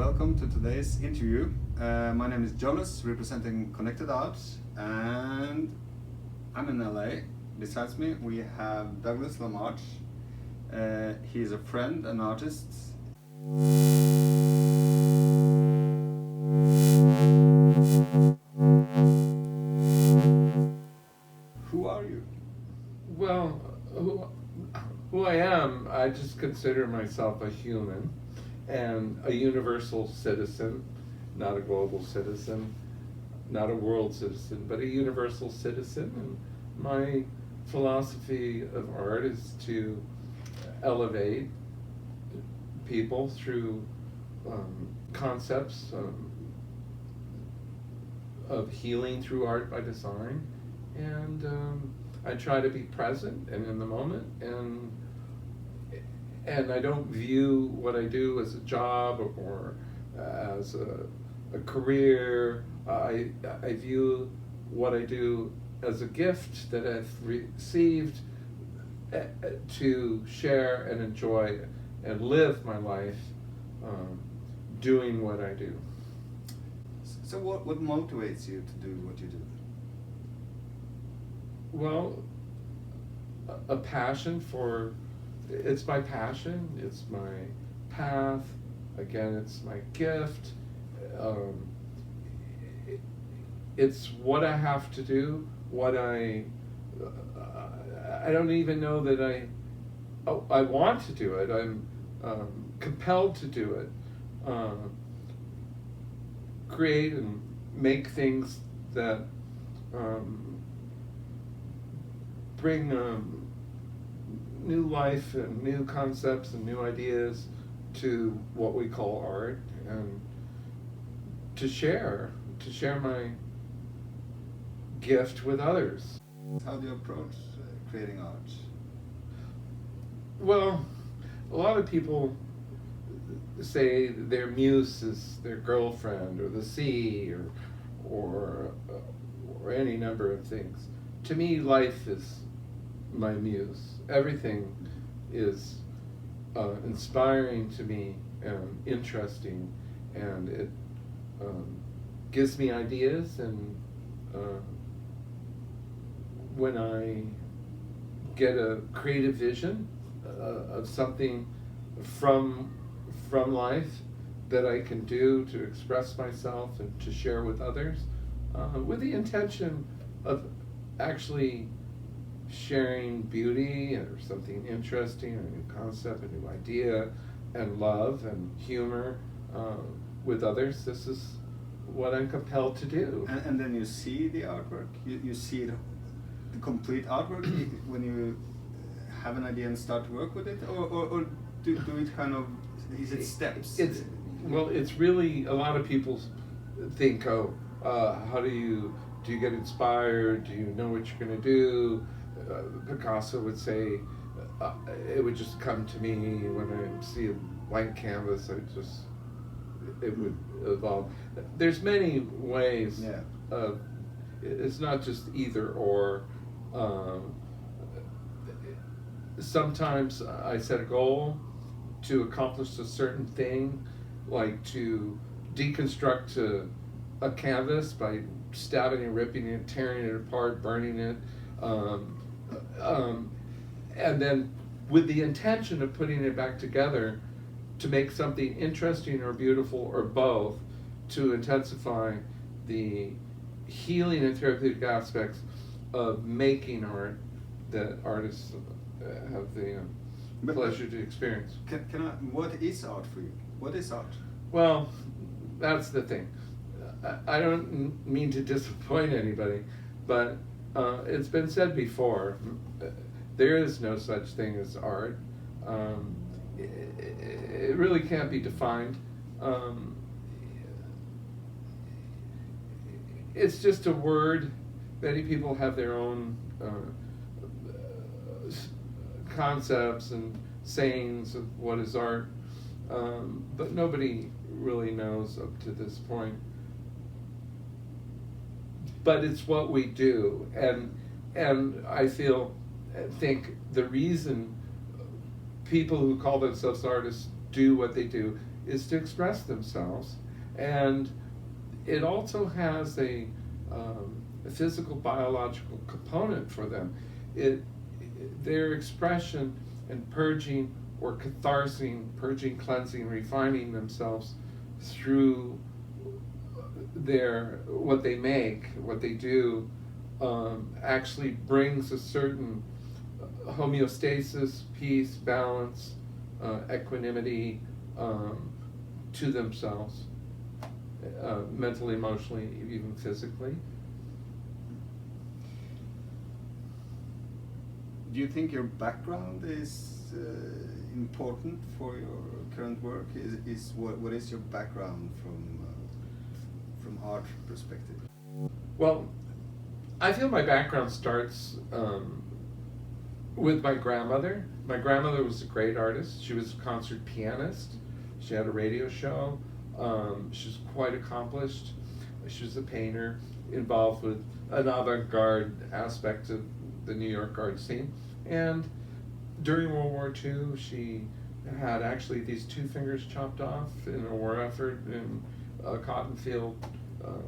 welcome to today's interview. My name is Jonas, representing ConnectedART, and I'm in LA. Besides me, we have Douglas Lamarche. He is a friend and artist. Who are you? Well, who I am, I just consider myself a human and a universal citizen, not a global citizen, not a world citizen, but a universal citizen. And my philosophy of art is to elevate people through concepts of healing through art by design, and I try to be present and in the moment, and I don't view what I do as a job or as a career. I view what I do as a gift that I've received to share and enjoy and live my life doing what I do. So what motivates you to do what you do? Well, a passion for, it's my passion, it's my path, again, it's my gift. It's what I have to do, what I don't even know that I want to do it. I'm compelled to do it. Create and make things that bring new life and new concepts and new ideas to what we call art, and to share my gift with others. How do you approach creating art? Well, a lot of people say their muse is their girlfriend or the sea or any number of things. To me, life is my muse. Everything is inspiring to me and interesting, and it gives me ideas, and when I get a creative vision of something from life that I can do to express myself and to share with others, with the intention of actually sharing beauty or something interesting, a new concept, a new idea, and love and humor with others. This is what I'm compelled to do. And then you see the artwork, you see the complete artwork when you have an idea and start to work with it, or do it kind of, is it steps? It's really, a lot of people think, how do you get inspired? Do you know what you're going to do? Picasso would say, it would just come to me when I see a blank canvas. It would evolve. There's many ways. Yeah. It's not just either or. Sometimes I set a goal to accomplish a certain thing, like to deconstruct a canvas by stabbing and ripping it, tearing it apart, burning it, and then with the intention of putting it back together to make something interesting or beautiful or both, to intensify the healing and therapeutic aspects of making art that artists have the pleasure to experience. What is art for you? What is art? Well, that's the thing. I don't mean to disappoint anybody, but it's been said before, there is no such thing as art. It really can't be defined. It's just a word. Many people have their own concepts and sayings of what is art, but nobody really knows up to this point. But it's what we do, and I think the reason people who call themselves artists do what they do is to express themselves. And it also has a physical, biological component for them. Their expression and purging or catharsing, purging, cleansing, refining themselves through what they make, what they do, actually brings a certain homeostasis, peace, balance, equanimity to themselves, mentally, emotionally, even physically. Do you think your background is important for your current work? What is your background from art perspective? Well, I feel my background starts with my grandmother. My grandmother was a great artist. She was a concert pianist. She had a radio show. She was quite accomplished. She was a painter involved with an avant-garde aspect of the New York art scene. And during World War II, she had actually these 2 fingers chopped off in a war effort in a cotton field,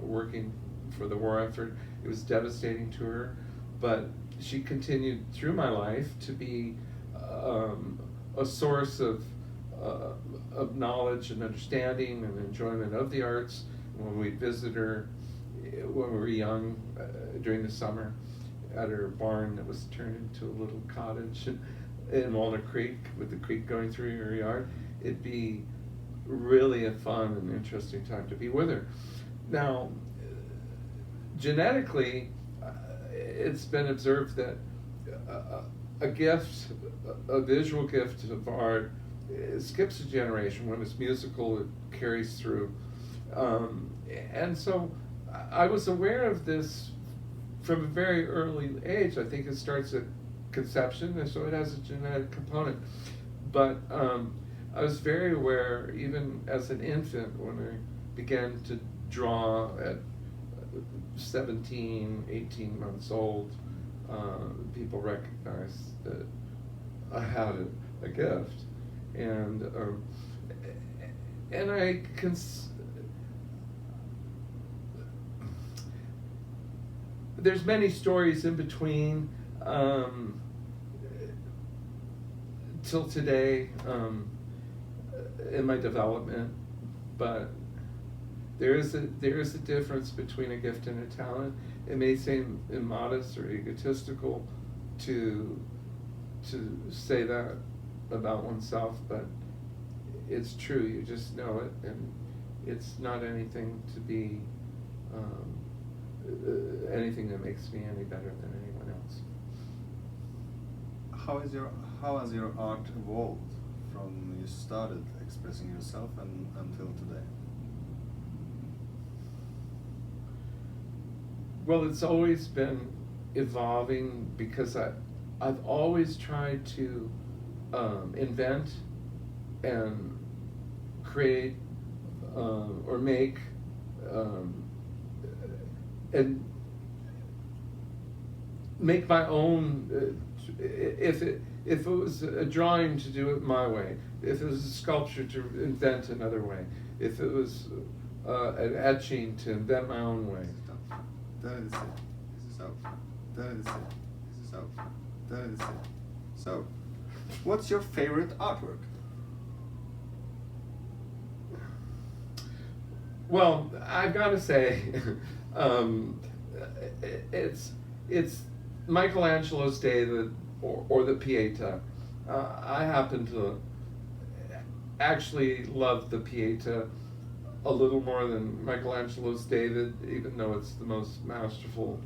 working for the war effort. It was devastating to her, but she continued through my life to be a source of knowledge and understanding and enjoyment of the arts. When we'd visit her when we were young, during the summer, at her barn that was turned into a little cottage in Walnut Creek, with the creek going through her yard, it'd be really a fun and interesting time to be with her. Now, genetically, it's been observed that a gift, a visual gift of art, it skips a generation. When it's musical, it carries through. And so I was aware of this from a very early age. I think it starts at conception, and so it has a genetic component. But I was very aware, even as an infant, when I began to draw at 17, 18 months old, people recognized that I had a gift. And I there's many stories in between till today in my development, but there is a difference between a gift and a talent. It may seem immodest or egotistical to say that about oneself, but it's true. You just know it, and it's not anything to be anything that makes me any better than anyone else. How has your art evolved from you started expressing yourself and until today? Well, it's always been evolving, because I've always tried to invent and create or make and make my own. If it was a drawing, to do it my way. If it was a sculpture, to invent another way. If it was an etching, to invent my own way. So, what's your favorite artwork? Well, I've got to say, it's Michelangelo's David or the Pieta. I happen to actually love the Pieta a little more than Michelangelo's David, even though it's the most masterful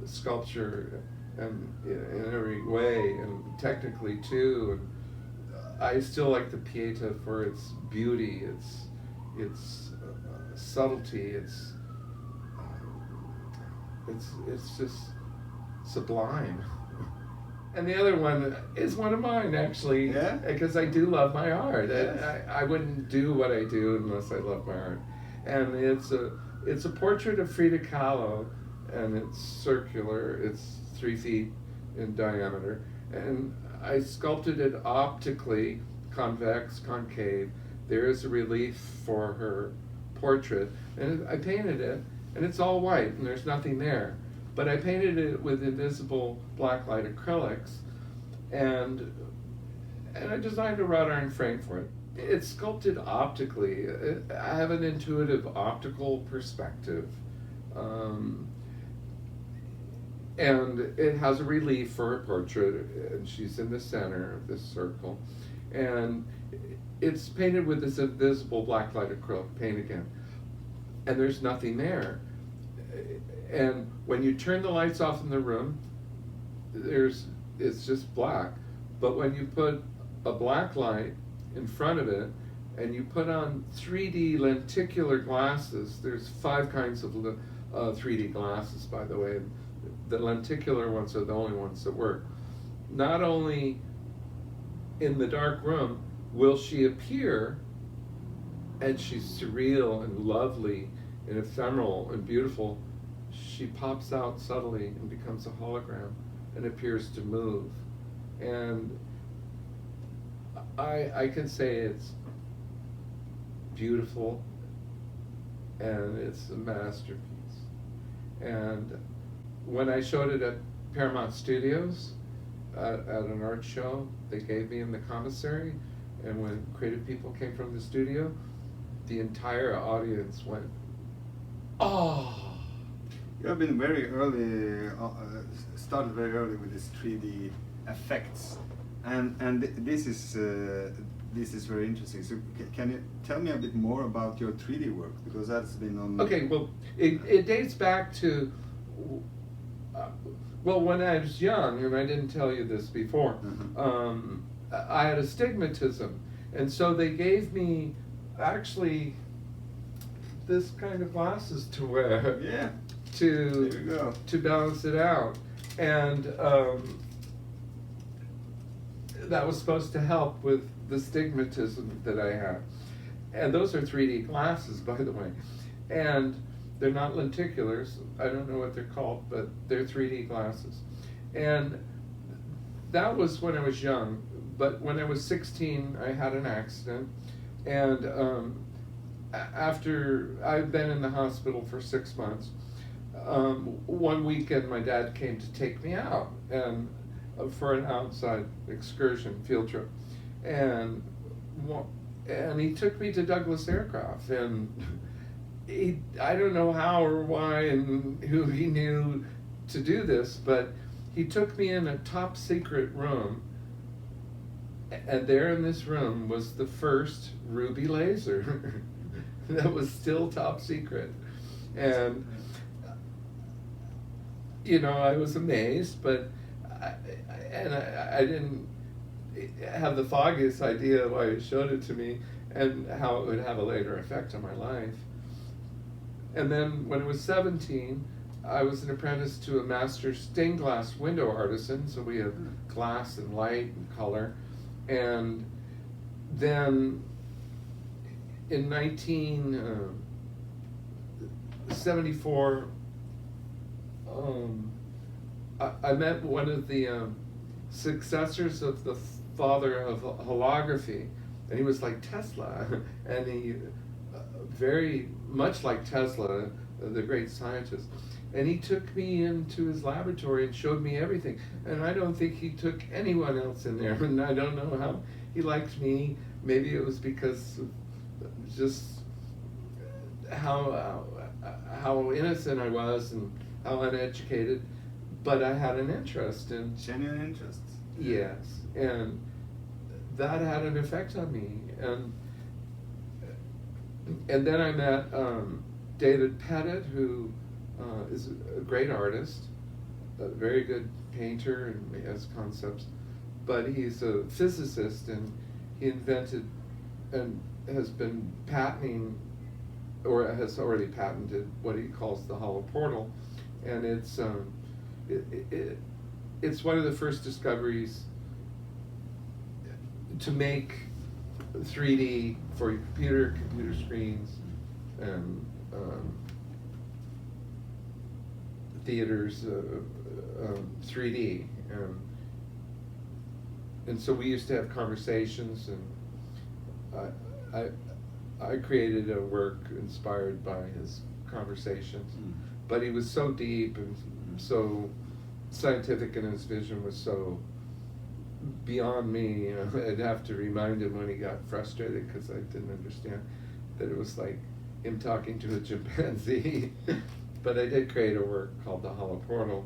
sculpture and in every way, and technically too. And I still like the Pieta for its beauty, its subtlety, it's just sublime. And the other one is one of mine, actually, yeah? Because I do love my art. Yes. I wouldn't do what I do unless I love my art. And it's a portrait of Frida Kahlo, and it's circular. It's 3 feet in diameter, and I sculpted it optically, convex, concave, there is a relief for her portrait, and I painted it, and it's all white, and there's nothing there. But I painted it with invisible blacklight acrylics, and I designed a wrought iron frame for it. It's sculpted optically. I have an intuitive optical perspective. And it has a relief for her portrait, and she's in the center of this circle. And it's painted with this invisible blacklight acrylic paint again. And there's nothing there. And when you turn the lights off in the room, it's just black. But when you put a black light in front of it, and you put on 3D lenticular glasses, there's 5 kinds of 3D glasses, by the way. The lenticular ones are the only ones that work. Not only in the dark room will she appear, and she's surreal and lovely and ephemeral and beautiful, she pops out subtly and becomes a hologram and appears to move. And I can say it's beautiful and it's a masterpiece. And when I showed it at Paramount Studios at an art show, they gave me in the commissary, and when creative people came from the studio, the entire audience went, "Oh!" You have been very early, started very early with this 3D effects, and this is very interesting. So can you tell me a bit more about your 3D work, because that's been on. Okay, well, it dates back to. Well, when I was young, and I didn't tell you this before, I had astigmatism, and so they gave me actually this kind of glasses to wear. Yeah. To balance it out, and that was supposed to help with the stigmatism that I had. And those are 3D glasses, by the way, and they're not lenticulars. I don't know what they're called, but they're 3D glasses. And that was when I was young. But when I was 16, I had an accident. And after I've been in the hospital for 6 months, one weekend my dad came to take me out and for an outside excursion, field trip. And he took me to Douglas Aircraft, and I don't know how or why and who he knew to do this, but he took me in a top secret room, and there in this room was the first ruby laser that was still top secret. And I was amazed, but I didn't have the foggiest idea why he showed it to me and how it would have a later effect on my life. And then when I was 17, I was an apprentice to a master stained glass window artisan, so we have glass and light and color. And then in 1974, I met one of the successors of the father of holography, and he was like Tesla, and he very much like Tesla, the great scientist. And he took me into his laboratory and showed me everything. And I don't think he took anyone else in there, and I don't know how he liked me. Maybe it was because of just how innocent I was and how uneducated, but I had an interest in genuine interest. Yes, and that had an effect on me, and then I met David Pettit, who is a great artist, a very good painter and has concepts, but he's a physicist, and he invented and has been patenting, or has already patented, what he calls the hollow portal, and it's one of the first discoveries to make 3D for computer screens, and theaters, 3D, and so we used to have conversations, and I created a work inspired by his conversations, but he was so deep and so scientific, and his vision was so beyond me. You know, I'd have to remind him when he got frustrated because I didn't understand that it was like him talking to a chimpanzee. But I did create a work called The Hollow Portal.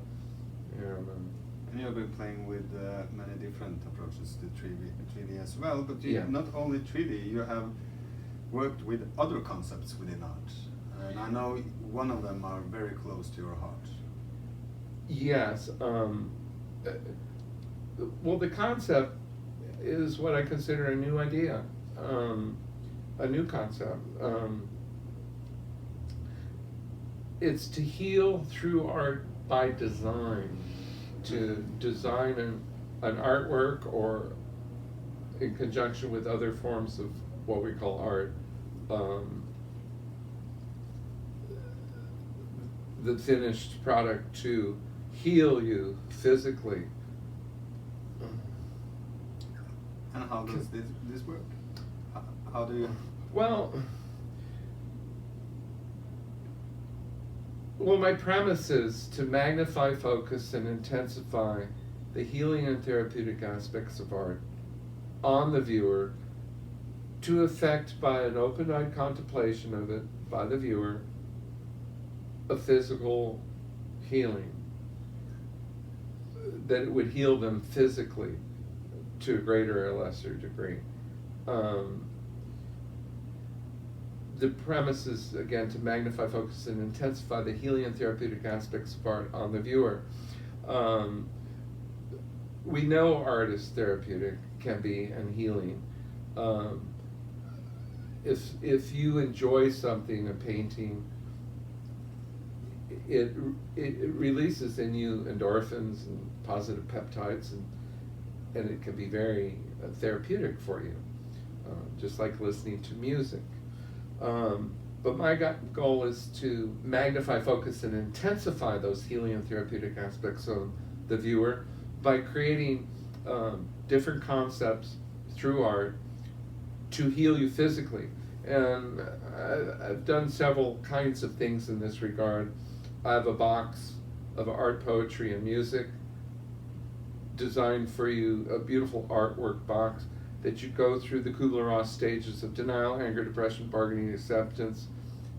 And you've been playing with many different approaches to 3D as well, but Yeah. not only 3D, you have worked with other concepts within art. And I know one of them are very close to your heart. Yes. Well, the concept is what I consider a new idea, a new concept. It's to heal through art by design, to design an artwork or in conjunction with other forms of what we call art, the finished product to heal you physically. And how does this work? How do you... Well, my premise is to magnify, focus, and intensify the healing and therapeutic aspects of art on the viewer to effect, by an open-eyed contemplation of it by the viewer, a physical healing. That it would heal them physically to a greater or lesser degree. The premise is, again, to magnify, focus, and intensify the healing and therapeutic aspects of art on the viewer. We know art is therapeutic, can be, and healing. If you enjoy something, a painting, it releases in you endorphins and positive peptides, and it can be very therapeutic for you, just like listening to music. But my goal is to magnify, focus, and intensify those healing and therapeutic aspects of the viewer by creating different concepts through art to heal you physically. And I've done several kinds of things in this regard. I have a box of art, poetry, and music designed for you, a beautiful artwork box that you go through the Kubler-Ross stages of denial, anger, depression, bargaining, acceptance.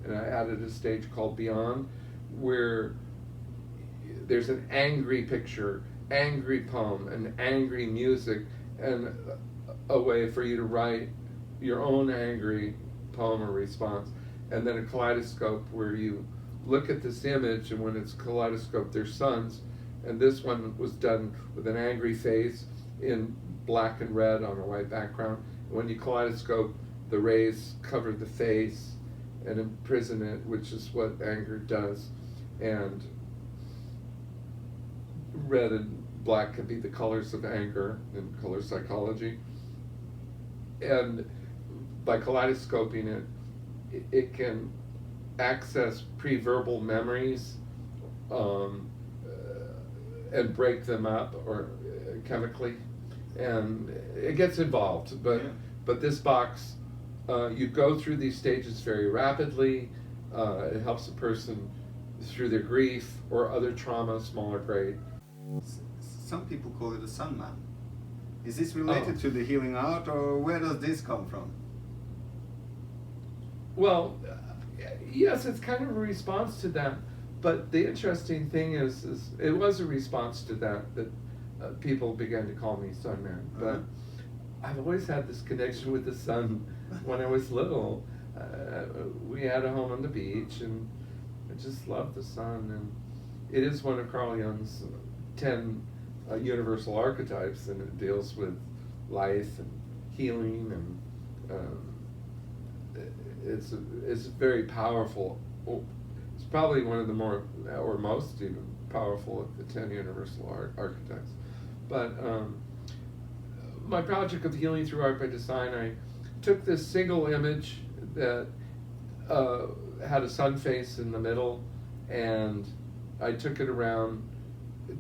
And I added a stage called Beyond, where there's an angry picture, angry poem, and angry music, and a way for you to write your own angry poem or response. And then a kaleidoscope where you look at this image, and when it's kaleidoscope, there's suns. And this one was done with an angry face in black and red on a white background. When you kaleidoscope, the rays cover the face and imprison it, which is what anger does. And red and black can be the colors of anger in color psychology. And by kaleidoscoping it, it can access pre-verbal memories and break them up or chemically, and it gets involved. But this box, you go through these stages very rapidly. It helps a person through their grief or other trauma, small or great. Some people call it a Sunman. Is this related to the healing art, or where does this come from? Well, yes, it's kind of a response to that. But the interesting thing is it was a response to that people began to call me Sunman. But I've always had this connection with the sun. When I was little, we had a home on the beach, and I just loved the sun. And it is one of Carl Jung's 10 universal archetypes, and it deals with life and healing, and it's very powerful. It's probably one of the more, or most even, powerful of the 10 universal archetypes. But my project of healing through art by design, I took this single image that had a sun face in the middle, and I took it around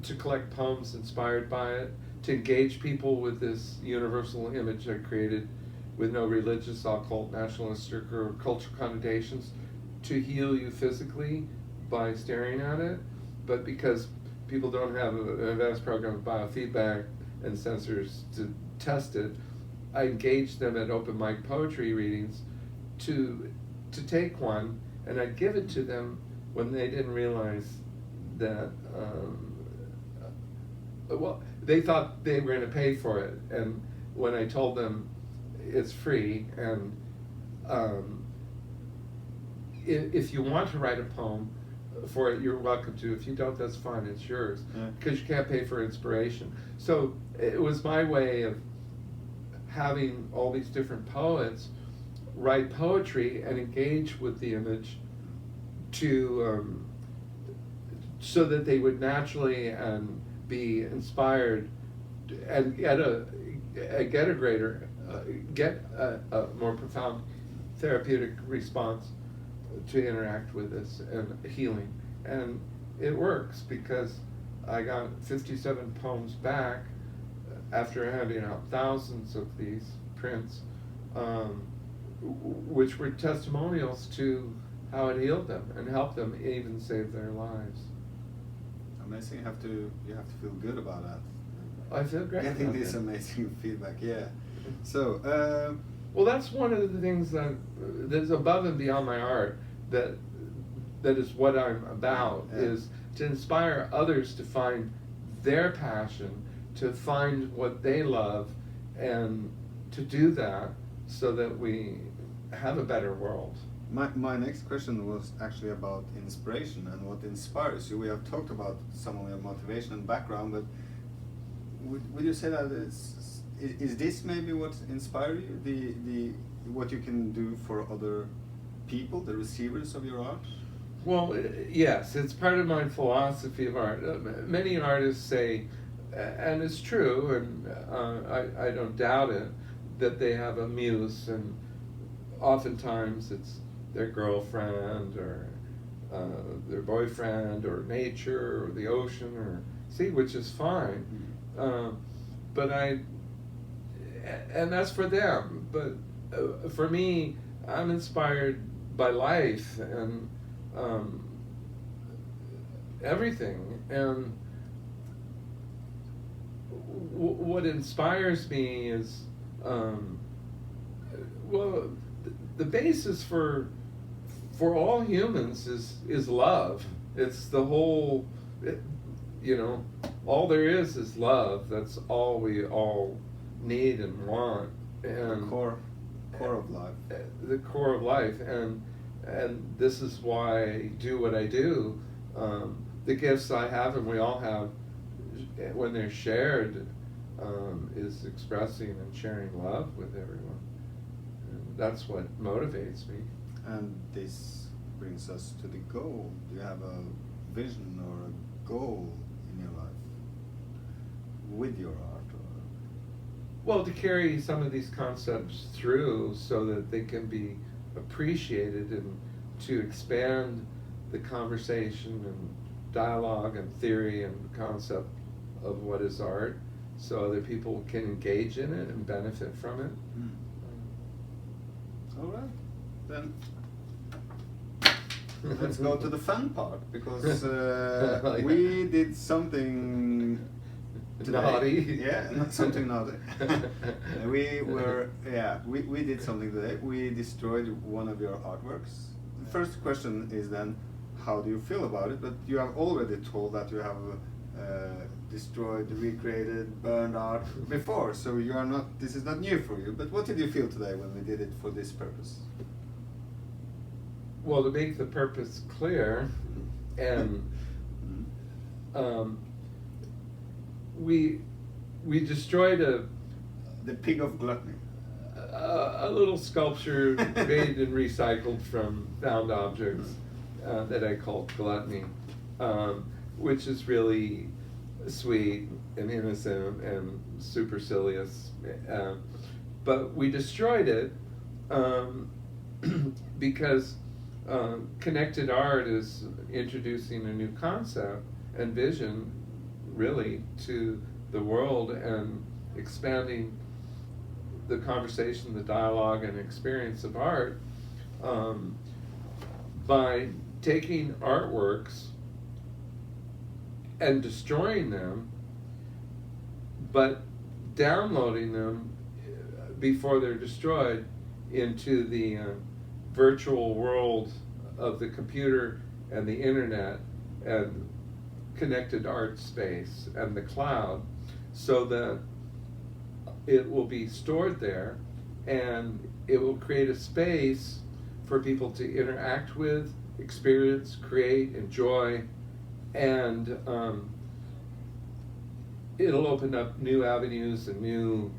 to collect poems inspired by it, to engage people with this universal image I created, with no religious, occult, nationalistic, or cultural connotations, to heal you physically by staring at it, but because people don't have an advanced program of biofeedback and sensors to test it, I engaged them at open mic poetry readings to take one, and I'd give it to them when they didn't realize that, well, they thought they were going to pay for it, and when I told them it's free, and if you want to write a poem for it, you're welcome to. If you don't, that's fine, it's yours, because you can't pay for inspiration. So it was my way of having all these different poets write poetry and engage with the image to so that they would naturally and be inspired and get a more profound therapeutic response to interact with this and healing. And it works, because I got 57 poems back after handing out thousands of these prints, which were testimonials to how it healed them and helped them even save their lives. Amazing. You have to feel good about that. I feel great. Getting this amazing feedback, yeah. So, well, that's one of the things that's above and beyond my art. That is what I'm about, is to inspire others to find their passion, to find what they love, and to do that so that we have a better world. My next question was actually about inspiration and what inspires you. We have talked about some of your motivation and background, but would you say that is this maybe what inspires you? The what you can do for other people, the receivers of your art? Well, yes, it's part of my philosophy of art. Many artists say, and it's true, and I don't doubt it, that they have a muse, and oftentimes it's their girlfriend or their boyfriend or nature or the ocean or sea, which is fine. But and that's for them. But for me, I'm inspired by life and everything. And what inspires me is, well, the basis for all humans is love. It's the whole, all there is love. That's all we all need and want. And the core of life. The core of life, and this is why I do what I do. The gifts I have, and we all have, when they're shared, is expressing and sharing love with everyone. And that's what motivates me. And this brings us to the goal. Do you have a vision or a goal in your life with your art? Well, to carry some of these concepts through so that they can be appreciated, and to expand the conversation and dialogue and theory and concept of what is art, so other people can engage in it and benefit from it. All right, then let's go to the fun part, because we did something today. Naughty. Yeah, something naughty. we did something today. We destroyed one of your artworks. The first question is then, how do you feel about it? But you have already told that you have destroyed, recreated, burned art before, so you are not. This is not new for you. But what did you feel today when we did it for this purpose? Well, to make the purpose clear, and we destroyed the pig of gluttony. A little sculpture made and recycled from found objects that I called Gluttony, which is really sweet and innocent and supercilious. But we destroyed it because ConnectedART is introducing a new concept and vision, really, to the world, and expanding the conversation, the dialogue, and experience of art by taking artworks and destroying them, but downloading them before they're destroyed into the virtual world of the computer and the internet and connected art space and the cloud, so that it will be stored there and it will create a space for people to interact with, experience, create, enjoy, and it'll open up new avenues and new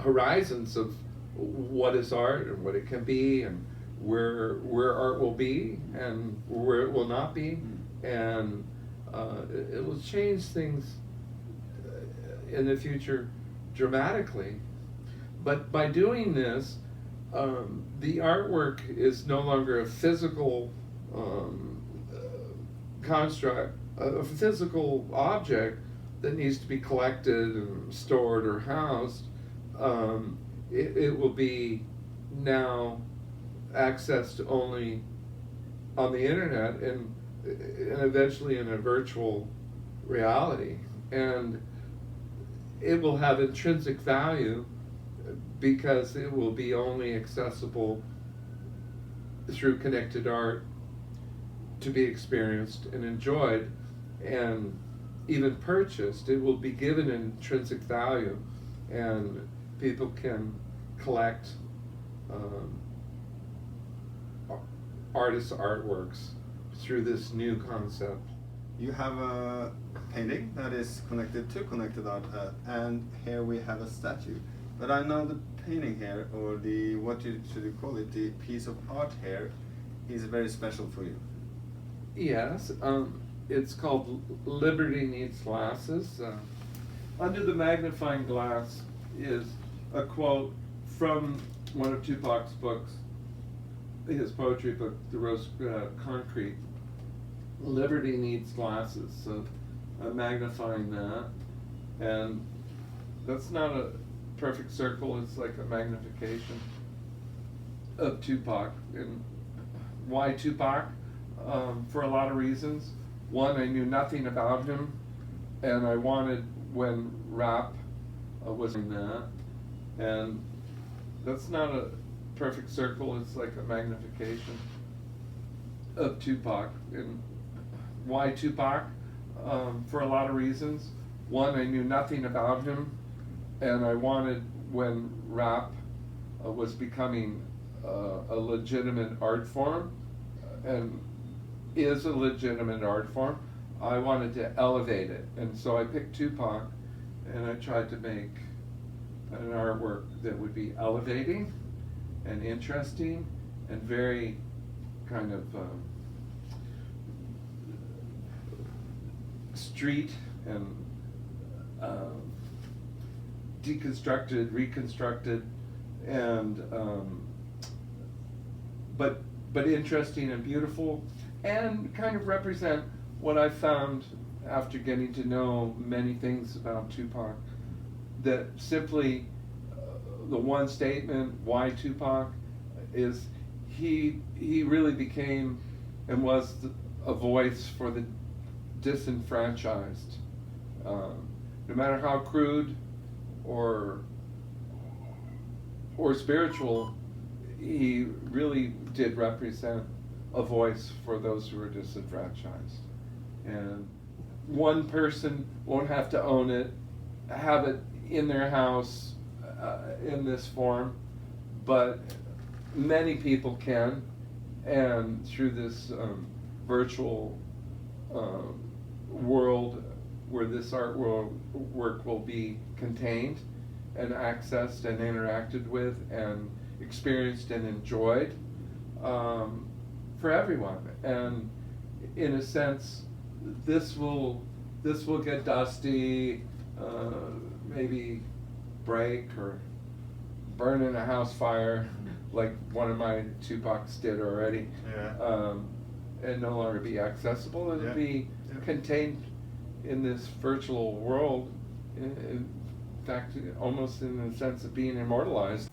horizons of what is art and what it can be, and where art will be and where it will not be, and it will change things in the future dramatically. But by doing this, the artwork is no longer a physical construct, a physical object that needs to be collected and stored or housed. It will be now accessed only on the internet and eventually in a virtual reality. And it will have intrinsic value because it will be only accessible through connected art to be experienced and enjoyed and even purchased. It will be given intrinsic value, and people can collect artists' artworks through this new concept. You have a painting that is connected to ConnectedART, and here we have a statue. But I know the painting here, or the, should you call it, the piece of art here, is very special for you. Yes, it's called Liberty Needs Glasses. Under the magnifying glass is a quote from one of Tupac's books, his poetry book, The Rose Concrete. Liberty needs glasses, so I'm magnifying that. And that's not a perfect circle, it's like a magnification of Tupac. And why Tupac? For a lot of reasons. One, I knew nothing about him, and I wanted, when rap was in that, and that's not a perfect circle, it's like a magnification of Tupac. And why Tupac? For a lot of reasons. One, I knew nothing about him, and I wanted, when rap was becoming a legitimate art form, and is a legitimate art form, I wanted to elevate it. And so I picked Tupac, and I tried to make an artwork that would be elevating and interesting and very kind of street and deconstructed, reconstructed, and but interesting and beautiful, and kind of represent what I found after getting to know many things about Tupac, that simply the one statement, why Tupac, is he really became and was a voice for the disenfranchised. No matter how crude or spiritual, he really did represent a voice for those who were disenfranchised. And one person won't have to own it, have it in their house in this form, but many people can, and through this virtual world where this work will be contained and accessed and interacted with and experienced and enjoyed for everyone. And in a sense, this will get dusty, maybe break or burn in a house fire, like one of my Tupacs did already, and no longer be accessible. It'll be contained in this virtual world fact, almost in the sense of being immortalized.